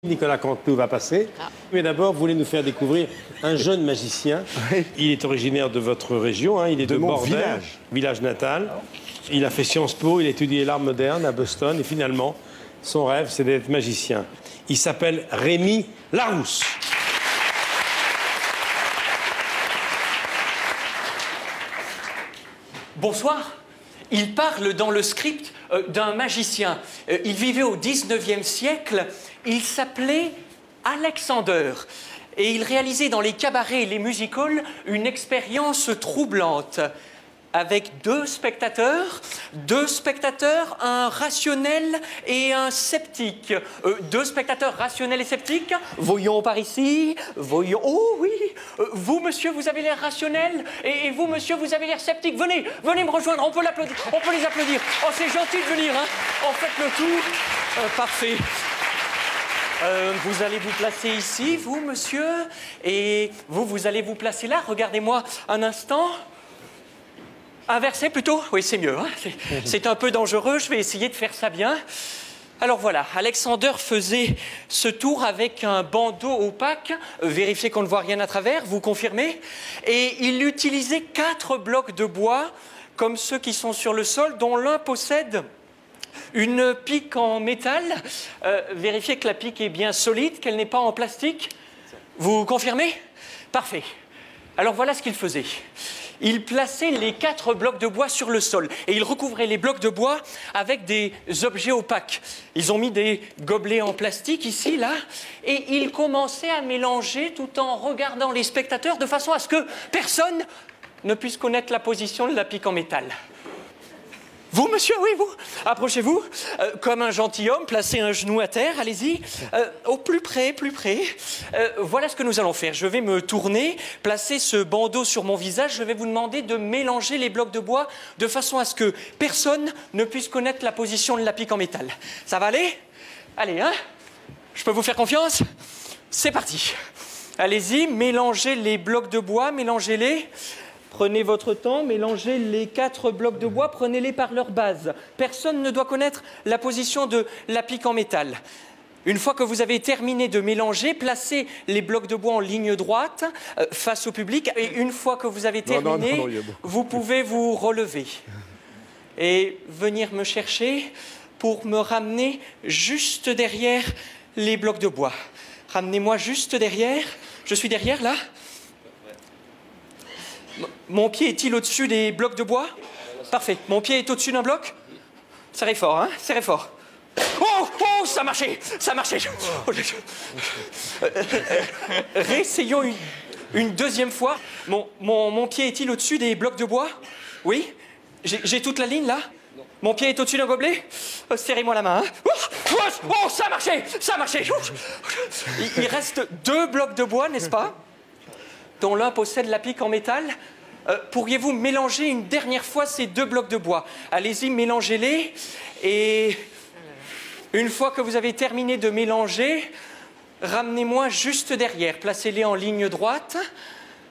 Nicolas Canteloup va passer. Mais d'abord, vous voulez nous faire découvrir un jeune magicien. Il est originaire de votre région, hein. Il est de mon Bordel, village natal. Il a fait Sciences Po, il a étudié l'art moderne à Boston. Et finalement, son rêve, c'est d'être magicien. Il s'appelle Rémi Larousse. Bonsoir. Il parle dans le script d'un magicien. Il vivait au 19e siècle. Il s'appelait Alexander. Et il réalisait dans les cabarets et les music-halls une expérience troublante. Avec deux spectateurs, un rationnel et un sceptique. Deux spectateurs rationnels et sceptiques. Voyons par ici, voyons... Oh oui, vous, monsieur, vous avez l'air rationnel, et vous, monsieur, vous avez l'air sceptique. Venez, venez me rejoindre, on peut l'applaudir, on peut les applaudir. Oh, c'est gentil de venir, hein. En fait, le tour, parfait. Vous allez vous placer ici, vous, monsieur, et vous, vous allez vous placer là. Regardez-moi un instant. Inversé plutôt? Oui, c'est mieux. Hein, c'est un peu dangereux, je vais essayer de faire ça bien. Alors voilà, Alexander faisait ce tour avec un bandeau opaque. Vérifiez qu'on ne voit rien à travers, vous confirmez? Et il utilisait 4 blocs de bois, comme ceux qui sont sur le sol, dont l'un possède une pique en métal. Vérifiez que la pique est bien solide, qu'elle n'est pas en plastique. Vous confirmez? Parfait. Alors voilà ce qu'il faisait. Il plaçait les 4 blocs de bois sur le sol et il recouvrait les blocs de bois avec des objets opaques. Ils ont mis des gobelets en plastique ici, là, et il commençait à mélanger tout en regardant les spectateurs de façon à ce que personne ne puisse connaître la position de la pique en métal. Vous, monsieur, oui, vous, approchez-vous, comme un gentilhomme, placez un genou à terre, allez-y, au plus près, plus près. Voilà ce que nous allons faire. Je vais me tourner, placer ce bandeau sur mon visage, je vais vous demander de mélanger les blocs de bois de façon à ce que personne ne puisse connaître la position de la pique en métal. Ça va aller? Allez, hein? Je peux vous faire confiance? C'est parti. Allez-y, mélangez les blocs de bois, mélangez-les. Prenez votre temps, mélangez les 4 blocs de bois, prenez-les par leur base. Personne ne doit connaître la position de la pique en métal. Une fois que vous avez terminé de mélanger, placez les blocs de bois en ligne droite face au public. Et une fois que vous avez terminé, vous pouvez vous relever et venir me chercher pour me ramener juste derrière les blocs de bois. Ramenez-moi juste derrière. Je suis derrière, là? Mon pied est-il au-dessus des blocs de bois? Parfait. Mon pied est au-dessus d'un bloc? Serrez fort, hein? Serrez fort. Oh! Oh! Ça marchait! Ça marchait! Réessayons une deuxième fois. Mon pied est-il au-dessus des blocs de bois? Oui? J'ai toute la ligne, là? Mon pied est au-dessus d'un gobelet? Serrez-moi la main, hein? Oh! Ça marchait! Ça marchait! Il reste 2 blocs de bois, n'est-ce pas? Dont l'un possède la pique en métal. Pourriez-vous mélanger une dernière fois ces 2 blocs de bois? Allez-y, mélangez-les. Et une fois que vous avez terminé de mélanger, ramenez-moi juste derrière. Placez-les en ligne droite.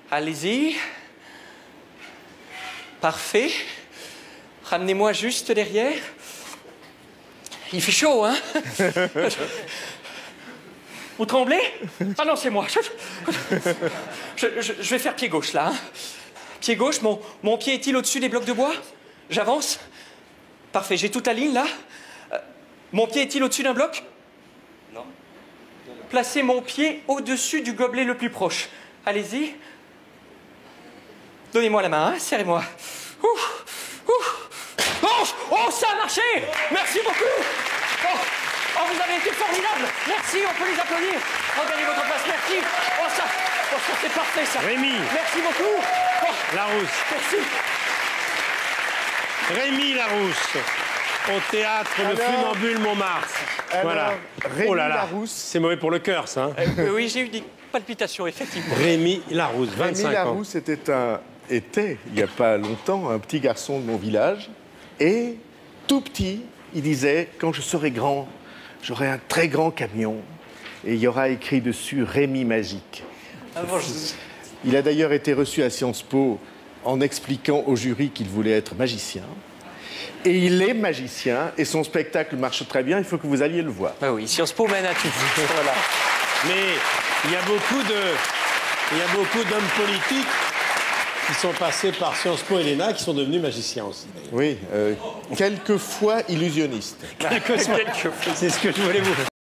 Allez-y. Parfait. Ramenez-moi juste derrière. Il fait chaud, hein? Vous tremblez? Ah non, c'est moi. Je vais faire pied gauche, là. Hein. Pied gauche, mon pied est-il au-dessus des blocs de bois? J'avance. Parfait, j'ai toute la ligne, là. Mon pied est-il au-dessus d'un bloc? Non. Placez mon pied au-dessus du gobelet le plus proche. Allez-y. Donnez-moi la main, hein. Serrez-moi. Oh, ça a marché! Merci beaucoup! Oh, vous avez été formidable! Merci, on peut les applaudir. Regagnez votre place, merci. Oh, ça c'est parfait, ça. Rémi. Merci beaucoup. Oh, Larousse. merci. Rémi Larousse, au théâtre Le Funambule Montmartre. Voilà. Rémi Oh là là, Larousse. c'est mauvais pour le cœur, ça. Hein. Oui, j'ai eu des palpitations, effectivement. Rémi Larousse, 25 Rémi ans. Larousse était, il n'y a pas longtemps, un petit garçon de mon village. Et tout petit, il disait, quand je serai grand, j'aurai un très grand camion. Et il y aura écrit dessus Rémi Magique. Il a d'ailleurs été reçu à Sciences Po en expliquant au jury qu'il voulait être magicien. Et il est magicien, et son spectacle marche très bien, il faut que vous alliez le voir. Ah oui, Sciences Po mène à tout. Voilà. Mais il y a beaucoup d'hommes politiques qui sont passés par Sciences Po et l'ENA qui sont devenus magiciens aussi. Oui, quelquefois illusionnistes. C'est ce que je voulais vous